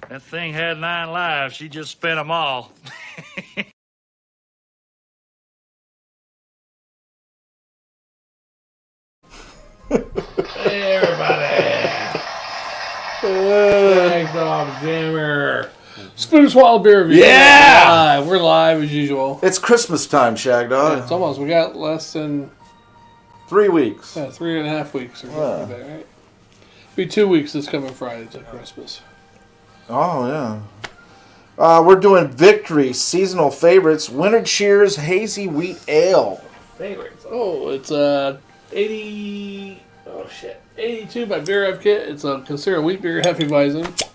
That thing had 9 lives. She just spent them all. Hey, everybody. Shag Dog Jammer. Spoon Swallow Beer Review. Yeah! We're live as usual. It's Christmas time, Shag Dog. Yeah, it's almost. We got less than 3 weeks. 3.5 weeks or something like that, right? Be 2 weeks this coming Friday to Christmas. Oh, yeah. We're doing Victory Seasonal Favorites Winter Cheers Hazy Wheat Ale. Favorites. Oh, it's 82 by Beer Advocate. It's a considered wheat beer, Hefeweizen.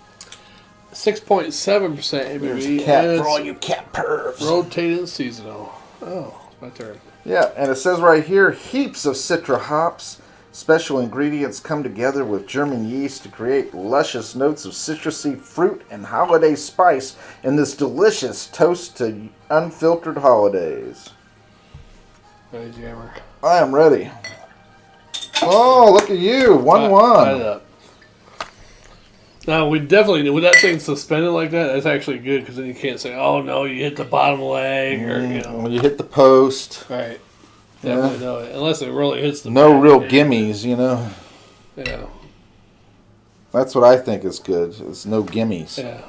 6.7% ABV. Cat for all you cat pervs. Rotating seasonal. Oh, it's my turn. Yeah, and it says right here, heaps of Citra hops. Special ingredients come together with German yeast to create luscious notes of citrusy fruit and holiday spice in this delicious toast to unfiltered holidays. Ready, Jammer? I am ready. Oh, look at you. 1-1. Now, we definitely, with that thing suspended like that, that's actually good because then you can't say, oh, no, you hit the bottom leg or, you know. When you hit the post. Right. Definitely know it. Unless it really hits the no back. real gimmies, you know. Yeah. That's what I think is good. It's no gimmies. Yeah.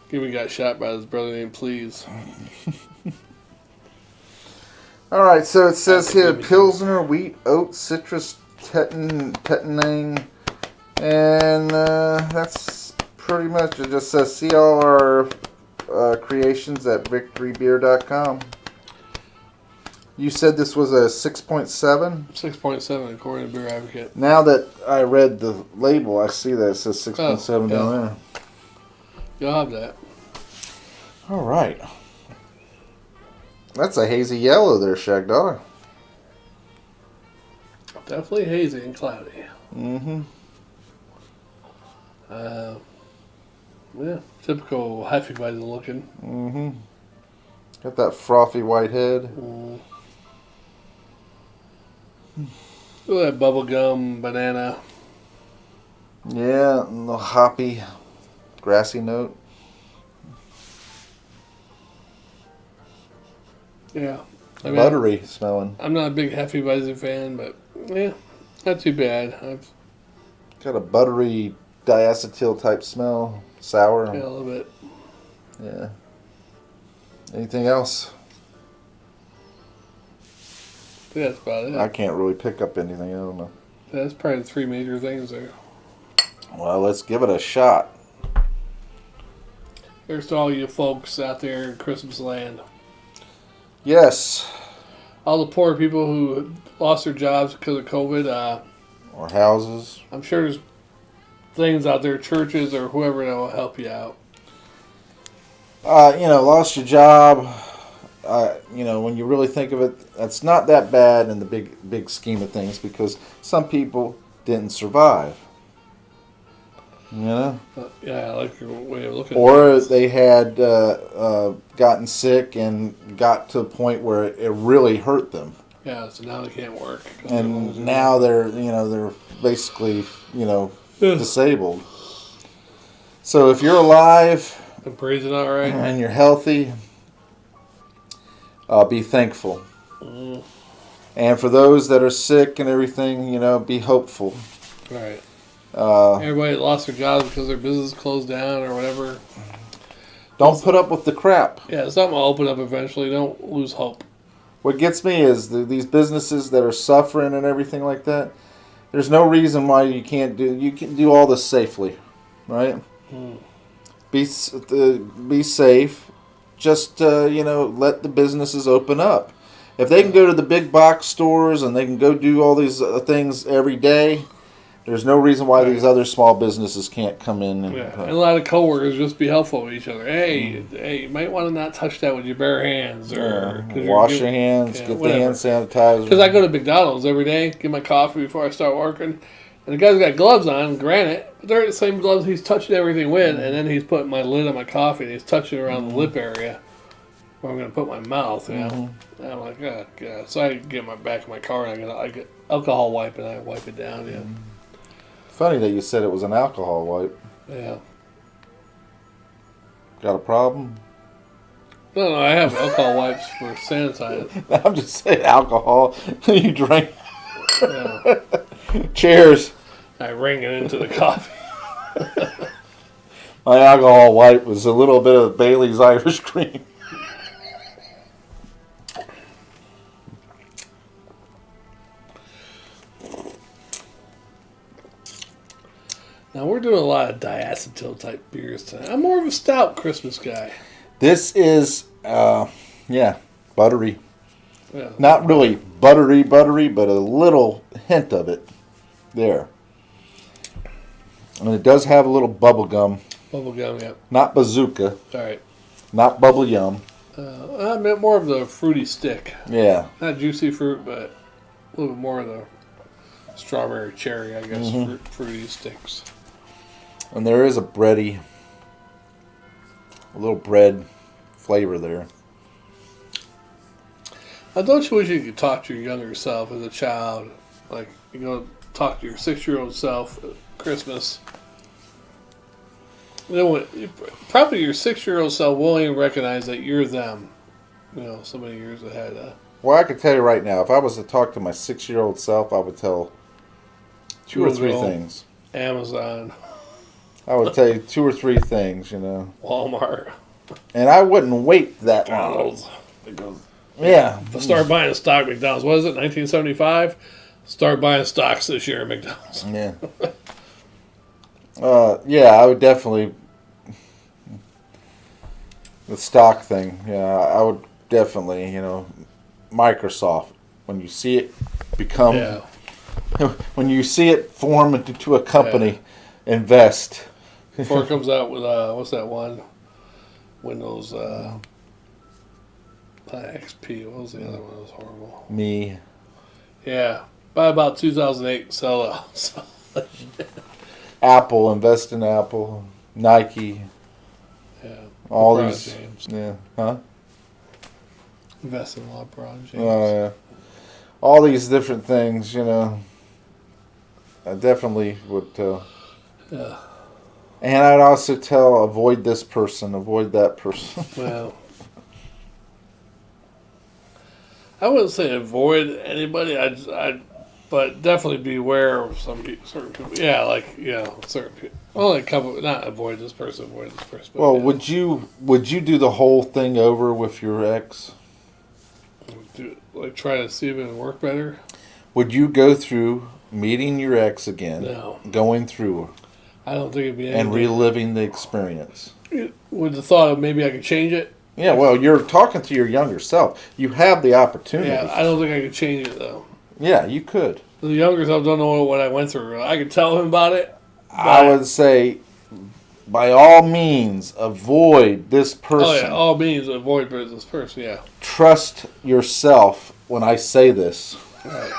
Gimme got shot by his brother named Please. All right, so it says here Pilsner, wheat, oat, citrus, tetanine, and that's pretty much it. Just says see all our creations at victorybeer.com. You said this was a 6.7? 6.7 according to Beer Advocate. Now that I read the label, I see that it says 6.7 down there. You'll have that. All right. That's a hazy yellow there, Shag Dog. Definitely hazy and cloudy. Mm-hmm. Yeah, typical Hefeweizen looking. Mm-hmm. Got that frothy white head. Look at that bubblegum banana. Yeah, and the hoppy, grassy note. Yeah. I mean, Buttery smelling. I'm not a big Hefeweizen fan, but yeah, not too bad. Got a buttery diacetyl type smell. Sour. Yeah, a little bit. Yeah. Anything else? Yeah, that's about it. I can't really pick up anything. I don't know. That's probably the three major things there. Well, let's give it a shot. Here's to all you folks out there in Christmas land. Yes. All the poor people who lost their jobs because of COVID. Or houses. I'm sure there's things out there, churches or whoever that will help you out. Lost your job. When you really think of it, that's not that bad in the big scheme of things because some people didn't survive. You know? Yeah, I like your way of looking or at it. They had gotten sick and got to a point where it really hurt them. Yeah, so now they can't work. And now they're basically, disabled. So if you're alive and breathing all right and you're healthy, be thankful. And for those that are sick and everything, be hopeful. Right. Everybody that lost their jobs because their business closed down or whatever. Don't put up with the crap. Yeah, something will open up eventually. Don't lose hope. What gets me is these businesses that are suffering and everything like that. There's no reason why you can do all this safely, right? Be safe. Just let the businesses open up. If they can go to the big box stores and they can go do all these things every day, there's no reason why these other small businesses can't come in. And wash your hands, get the hand sanitizer. Because I go to McDonald's every day, get my coffee before I start working. And the guy's got gloves on, granted, but they're the same gloves he's touching everything with. And then he's putting my lid on my coffee and he's touching around the lip area where I'm going to put my mouth, And I'm like, oh, God. So I get my back in my car and I get alcohol wipe and I wipe it down, Funny that you said it was an alcohol wipe. Yeah. Got a problem? No, I have alcohol wipes for sanitizing. I'm just saying alcohol. You drank. Yeah. Cheers. I ring it into the coffee. My alcohol wipe was a little bit of Bailey's Irish Cream. Now, we're doing a lot of diacetyl type beers tonight. I'm more of a stout Christmas guy. This is, buttery. Yeah. Not really buttery, but a little hint of it there. And it does have a little bubble gum. Bubble gum, yeah. Not bazooka. All right. Not bubble yum. I meant more of the fruity stick. Yeah. Not juicy fruit, but a little bit more of the strawberry cherry, I guess, fruity sticks. And there is a little bread flavor there. Now, don't you wish you could talk to your younger self as a child? Like, you go talk to your 6-year-old self at Christmas. Probably your 6-year-old self won't even recognize that you're them. So many years ahead. Well, I can tell you right now, if I was to talk to my 6-year-old self, I would tell 2 or 3 things. Amazon. I would tell you 2 or 3 things, Walmart. And I wouldn't wait that long. McDonald's. Yeah. Start buying stock at McDonald's. What is it, 1975? Start buying stocks this year at McDonald's. Yeah. I would definitely... The stock thing, I would definitely, Microsoft. When you see it become... Yeah. When you see it form into a company, invest. Before it comes out with, what's that one? Windows, XP. What was the other one that was horrible? Me. Yeah. By about 2008, sell out. Apple, invest in Apple. Nike. Yeah. All LeBron these. James. Yeah. Huh? Invest in LeBron James. Oh, yeah. All these different things, I definitely would tell. Yeah. And I'd also tell, avoid this person, avoid that person. Well, I wouldn't say avoid anybody. But definitely beware of certain people. Yeah, certain people. Only a couple. Not avoid this person. Avoid this person. Well, would you do the whole thing over with your ex? Try to see if it would work better? Would you go through meeting your ex again? No. Going through I don't think it'd be and reliving the experience. With the thought of maybe I could change it? Yeah, well, you're talking to your younger self. You have the opportunity. Yeah, I don't think I could change it, though. Yeah, you could. The younger self don't know what I went through. I could tell him about it. I would say, by all means, avoid this person. Oh, yeah, all means avoid this person, yeah. Trust yourself when I say this. Right.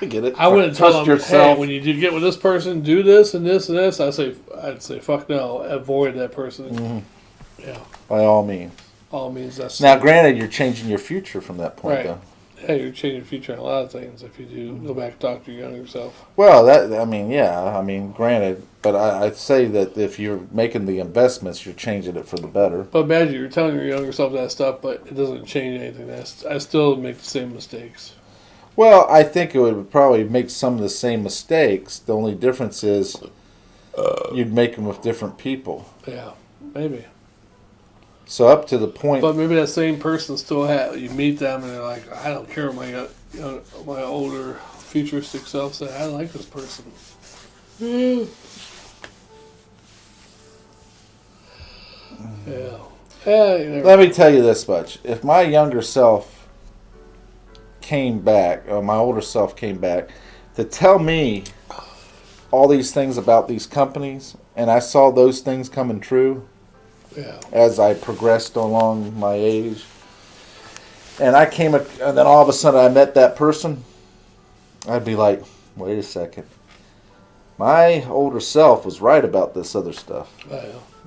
Get it? I wouldn't tell them, yourself. hey, when you do get with this person, do this and this and this. I'd say, fuck no, avoid that person. Mm-hmm. Yeah. By all means. All means that's... Now, granted, you're changing your future from that point, right. though. Yeah, you're changing the future on a lot of things if you do go back and talk to your younger self. Well, granted, but I'd say that if you're making the investments, you're changing it for the better. But imagine you're telling your younger self that stuff, but it doesn't change anything. I still make the same mistakes. Well, I think it would probably make some of the same mistakes. The only difference is you'd make them with different people. Yeah, maybe. So up to the point... But maybe that same person still you meet them and they're like, I don't care what my older futuristic self said. I like this person. Yeah. Let me tell you this much. If my younger self came back, or my older self came back, to tell me all these things about these companies, and I saw those things coming true as I progressed along my age, and and then all of a sudden I met that person, I'd be like, wait a second. My older self was right about this other stuff.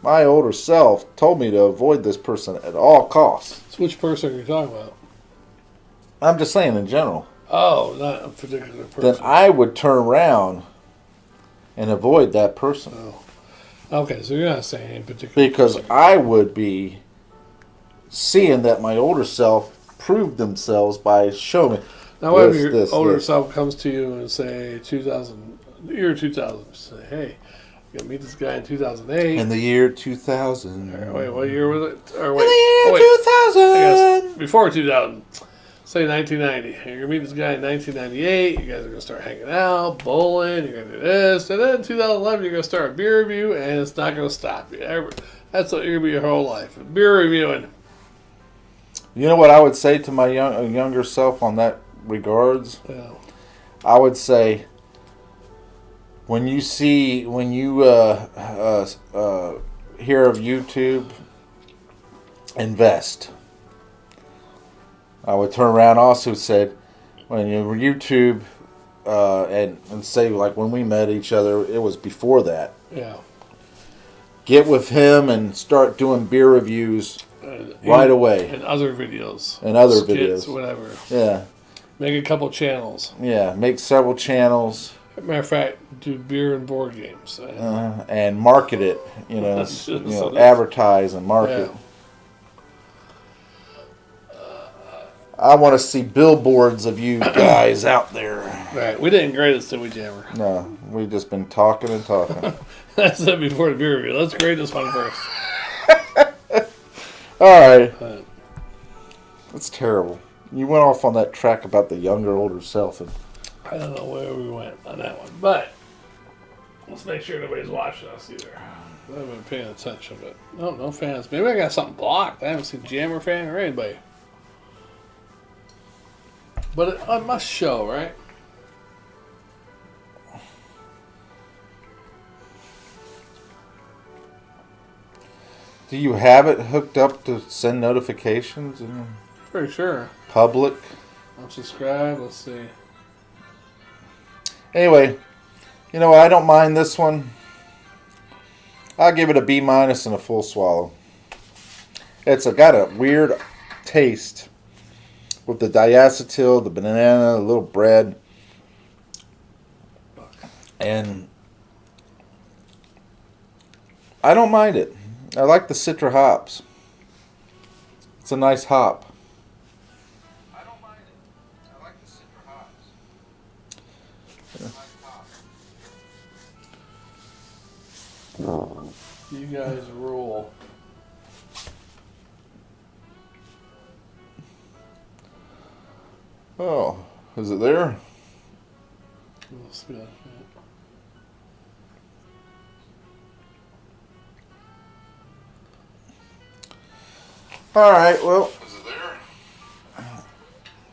My older self told me to avoid this person at all costs. So which person are you talking about? I'm just saying in general. Oh, not a particular person. Then I would turn around and avoid that person. Oh. Okay, so you're not saying any particular. Because I would be seeing that my older self proved themselves by showing me. Now, whatever this, your this, older this. self comes to you and say 2000, year 2000, say, hey, you gotta meet this guy in 2008. In the year 2000. Or, wait, what year was it? Or In wait, the year 2000. I guess before 2000. Say 1990. You're gonna meet this guy in 1998. You guys are gonna start hanging out, bowling. You're gonna do this, and then in 2011 you're gonna start a beer review, and it's not gonna stop you. That's what you're gonna be your whole life, beer reviewing. You know what I would say to my younger self on that regards? Yeah. I would say, when you hear of YouTube, invest. I would turn around also said, when you YouTube, and say like when we met each other, it was before that. Yeah. Get with him and start doing beer reviews right away. And other videos. And other skits, videos. whatever. Yeah. Make a couple channels. Yeah. Make several channels. Matter of fact, do beer and board games. And market it. Advertise and market. Yeah. I want to see billboards of you guys out there. Right. We didn't grade this, did we, Jammer? No, we've just been talking and talking. That's it before the beer review. Let's grade this one first. All right. That's terrible. You went off on that track about the younger, older self. And I don't know where we went on that one, but let's make sure nobody's watching us either. I haven't been paying attention, but no fans. Maybe I got something blocked. I haven't seen Jammer fan or anybody. But it must show, right? do you have it hooked up to send notifications? Pretty sure. Public? I'm subscribed. Let's see. Anyway, you know what? I don't mind this one. I'll give it a B- and a full swallow. It's got a weird taste with the diacetyl, the banana, the little bread, and I don't mind it. I like the Citra hops. It's a nice hop. I don't mind it. I like the Citra hops. It's a nice hop. You guys rule. Oh, is it there? Let's see that. All right, well. Is it there?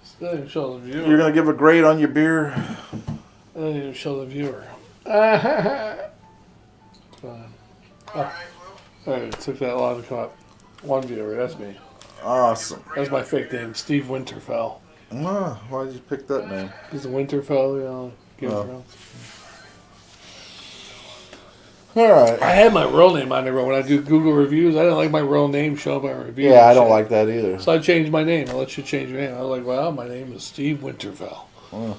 Still didn't show the viewer. You're going to give a grade on your beer? I didn't even show the viewer. Fine. Oh. Alright, it took that long to come up. One viewer, that's me. Awesome. That's my fake name, Steve Winterfell. Oh, why did you pick that name? He's a Winterfell, Game of Thrones. All right. I had my real name on there, but when I do Google reviews, I didn't like my real name showing up on reviews. Yeah, I don't like that either. So I changed my name. I'll let you change your name. I was like, well, my name is Steve Winterfell. Oh.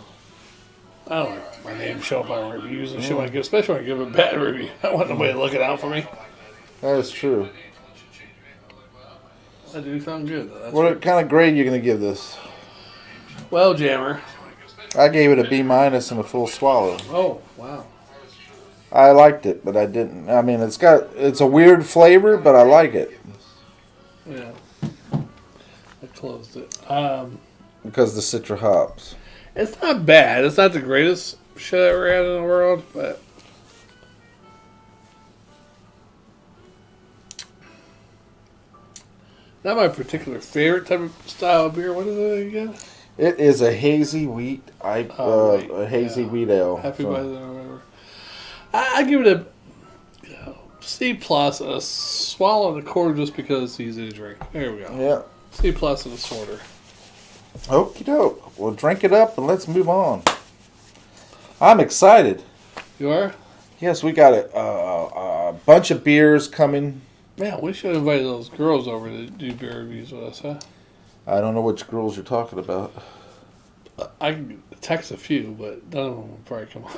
I don't like my name show up on reviews and shit when I give, especially when I give a bad review. I want nobody looking out for me. That is true. I do sound good, though. What kind of grade are you going to give this? Well, Jammer. I gave it a B- and a full swallow. Oh, wow. I liked it, but I didn't. I mean, it's a weird flavor, but I like it. Yeah. I closed it. Because the Citra hops. It's not bad. It's not the greatest shit I ever had in the world, but not my particular favorite type of style of beer. What is it again? It is a hazy wheat, a hazy wheat ale. Hefeweizen or whatever. I give it a C plus and a swallow and a quarter just because it's easy to drink. There we go. Yeah. C plus and a sorter. Okie doke. Well, drink it up and let's move on. I'm excited. You are? Yes, we got a bunch of beers coming. Man, we should invite those girls over to do beer reviews with us, huh? I don't know which girls you're talking about. I can text a few, but none of them will probably come on.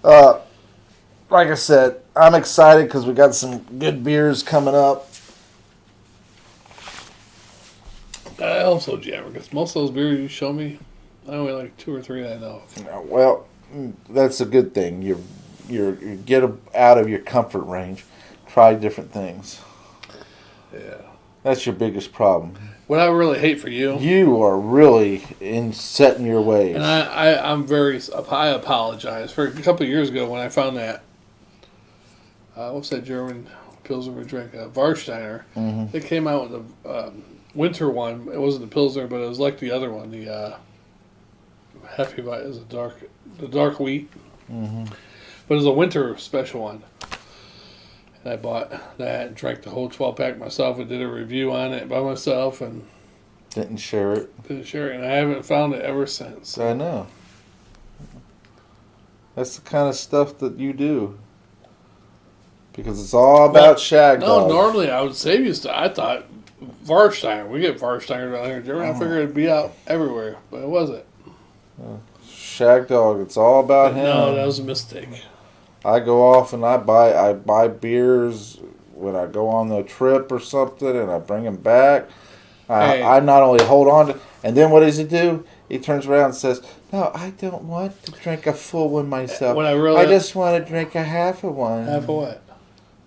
Like I said, I'm excited because we got some good beers coming up. I also jammer because most of those beers you show me, I only like 2 or 3 that I know of. Well, that's a good thing. You get out of your comfort range, try different things. Yeah. That's your biggest problem. What I really hate for you, You are really set in your ways. and I apologize for a couple of years ago when I found that. What's that German Pilsner we drink? Warsteiner. Mm-hmm. They came out with a winter one. It wasn't the Pilsner, but it was like the other one. The Hefeweizen is the dark wheat. Mm-hmm. But it was a winter special one. And I bought that and drank the whole 12-pack myself and did a review on it by myself and Didn't share it. didn't share it. And I haven't found it ever since. I know. That's the kind of stuff that you do. Because it's all about shag No, dog. normally I would save you stuff. I thought Warsteiner. We get Warsteiner down here in Germany. I figured it'd be out everywhere, but it wasn't. Shag dog, it's all about him. No, that was a mistake. I go off and I buy beers when I go on the trip or something, and I bring them back. Hey. I not only hold on to, and then what does he do? He turns around and says, "No, I don't want to drink a full one myself. When I really- I just want to drink a half of one. Half of what?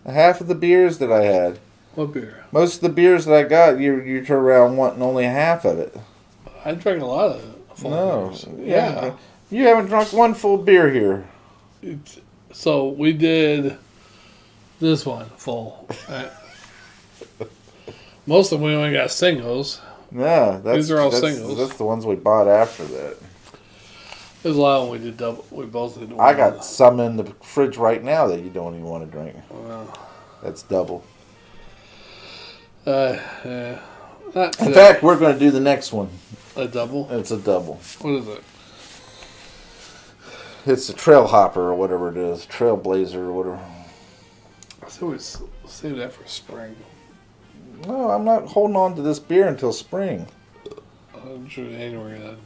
A half of the beers that I had. What beer? Most of the beers that I got, you turn around wanting only half of it. I drank a lot of full No, beers. yeah, you haven't drunk one full beer here. So we did this one full. Right? Most of them we only got singles. No, These are all singles. That's the ones we bought after that. There's a lot of them we did double. We both did one. I got some in the fridge right now that you don't even want to drink. Wow. That's double. Yeah. Not In today. fact, we're going to do the next one. A double. It's a double. What is it? It's a trail hopper or whatever it is, trailblazer or whatever. So we save that for spring. No, I'm not holding on to this beer until spring. I'm sure January then.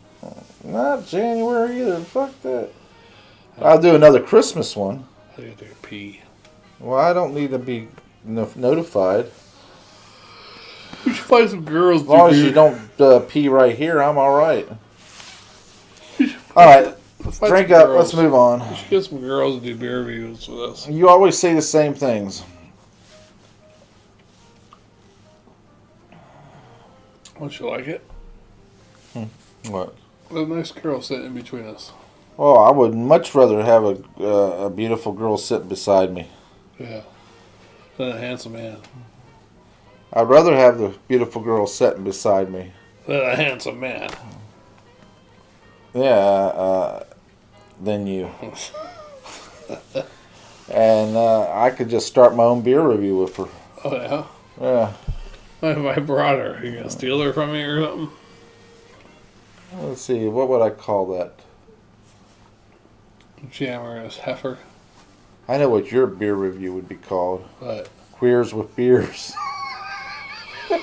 Not January either. Fuck that. I'll do another Christmas one. I gotta take a pee. Well, I don't need to be notified. We should find some girls. As long as you don't pee right here, I'm all right. All right, drink up. Let's move on. We should get some girls to do beer reviews with us. You always say the same things. Don't you like it? What? There's a nice girl sitting in between us. Oh, I would much rather have a beautiful girl sit beside me. Yeah. Than a handsome man. I'd rather have the beautiful girl sitting beside me. Than a handsome man. Yeah, than you. And I could just start my own beer review with her. Oh, yeah? Yeah. If I brought her, you gonna steal her from me or something? Let's see, what would I call that? Jammer is heifer. I know what your beer review would be called. But Queers with Beers. I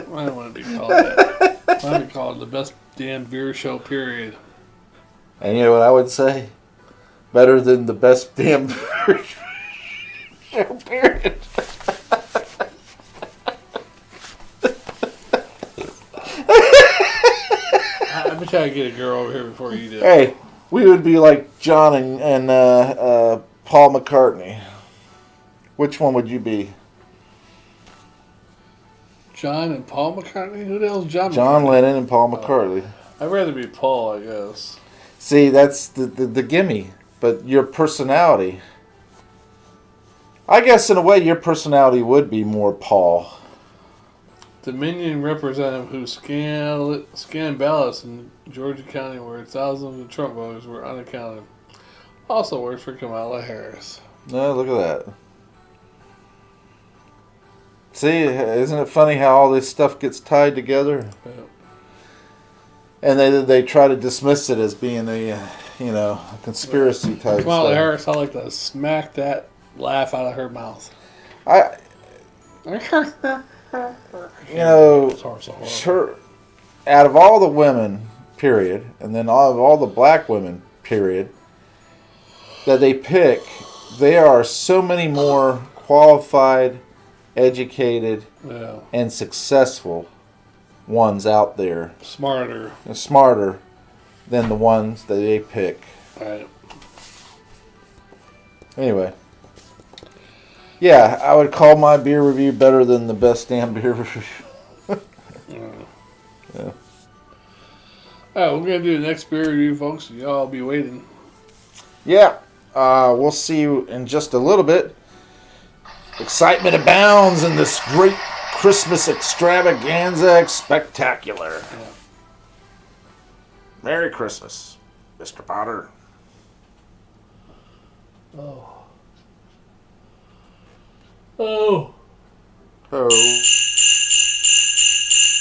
don't want to be called that. I want to be called the best damn beer show, period. And you know what I would say? Better than the best damn beer show, period. I'm gonna try to get a girl over here before you do. Hey, we would be like John and Paul McCartney. Which one would you be? John and Paul McCartney? Who the hell's John John McCartney? Lennon and Paul McCartney. I'd rather be Paul, I guess. See, that's the gimme. But your personality. I guess in a way your personality would be more Paul. Dominion representative who scanned ballots in Georgia County where thousands of Trump voters were unaccounted. Also works for Kamala Harris. No, look at that. See, isn't it funny how all this stuff gets tied together? Yeah. And they try to dismiss it as being a conspiracy type Kamala stuff. Harris, I like to smack that laugh out of her mouth. I, Sorry, you know, so horrible. sure, out of all the women, period, and then all the black women, period, that they pick, there are so many more qualified, educated, Yeah. and successful ones out there, Smarter. and smarter than the ones that they pick. Right. Anyway. Yeah, I would call my beer review better than the best damn beer review. Yeah. Alright, we're going to do the next beer review, folks. Y'all be waiting. Yeah, we'll see you in just a little bit. Excitement abounds in this great Christmas extravaganza spectacular. Yeah. Merry Christmas, Mr. Potter. Oh. Oh. Oh.